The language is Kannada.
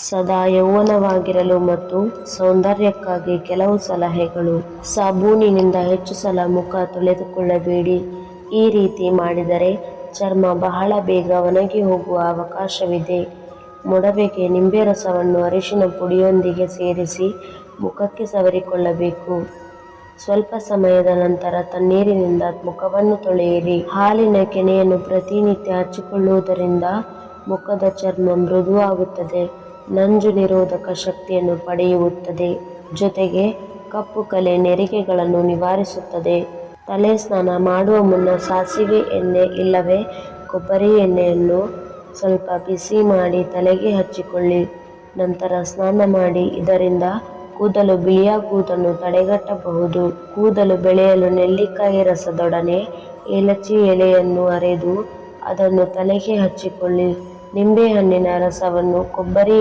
ಸದಾ ಯೌವನವಾಗಿರಲು ಮತ್ತು ಸೌಂದರ್ಯಕ್ಕಾಗಿ ಕೆಲವು ಸಲಹೆಗಳು. ಸಾಬೂನಿನಿಂದ ಹೆಚ್ಚು ಸಲ ಮುಖ ತೊಳೆದುಕೊಳ್ಳಬೇಡಿ. ಈ ರೀತಿ ಮಾಡಿದರೆ ಚರ್ಮ ಬಹಳ ಬೇಗ ಒಣಗಿ ಹೋಗುವ ಅವಕಾಶವಿದೆ. ಮೊಡವೆಗೆ ನಿಂಬೆ ರಸವನ್ನು ಅರಿಶಿನ ಪುಡಿಯೊಂದಿಗೆ ಸೇರಿಸಿ ಮುಖಕ್ಕೆ ಸವರಿಕೊಳ್ಳಬೇಕು. ಸ್ವಲ್ಪ ಸಮಯದ ನಂತರ ತಣ್ಣೀರಿನಿಂದ ಮುಖವನ್ನು ತೊಳೆಯಿರಿ. ಹಾಲಿನ ಕೆನೆಯನ್ನು ಪ್ರತಿನಿತ್ಯ ಹಚ್ಚಿಕೊಳ್ಳುವುದರಿಂದ ಮುಖದ ಚರ್ಮ ಮೃದುವಾಗುತ್ತದೆ, ನಂಜು ನಿರೋಧಕ ಶಕ್ತಿಯನ್ನು ಪಡೆಯುತ್ತದೆ, ಜೊತೆಗೆ ಕಪ್ಪು ಕಲೆ ನೆರಿಗೆಗಳನ್ನು ನಿವಾರಿಸುತ್ತದೆ. ತಲೆ ಸ್ನಾನ ಮಾಡುವ ಮುನ್ನ ಸಾಸಿವೆ ಎಣ್ಣೆ ಇಲ್ಲವೇ ಕೊಬ್ಬರಿ ಎಣ್ಣೆಯನ್ನು ಸ್ವಲ್ಪ ಬಿಸಿ ಮಾಡಿ ತಲೆಗೆ ಹಚ್ಚಿಕೊಳ್ಳಿ. ನಂತರ ಸ್ನಾನ ಮಾಡಿ. ಇದರಿಂದ ಕೂದಲು ಬಿಳಿಯಾಗುವುದನ್ನು ತಡೆಗಟ್ಟಬಹುದು. ಕೂದಲು ಬೆಳೆಯಲು ನೆಲ್ಲಿಕಾಯಿ ರಸದೊಡನೆ ಏಲಕ್ಕಿ ಎಲೆಯನ್ನು ಅರೆದು ಅದನ್ನು ತಲೆಗೆ ಹಚ್ಚಿಕೊಳ್ಳಿ. ನಿಂಬೆಹಣ್ಣಿನ ರಸವನ್ನು ಕೊಬ್ಬರಿ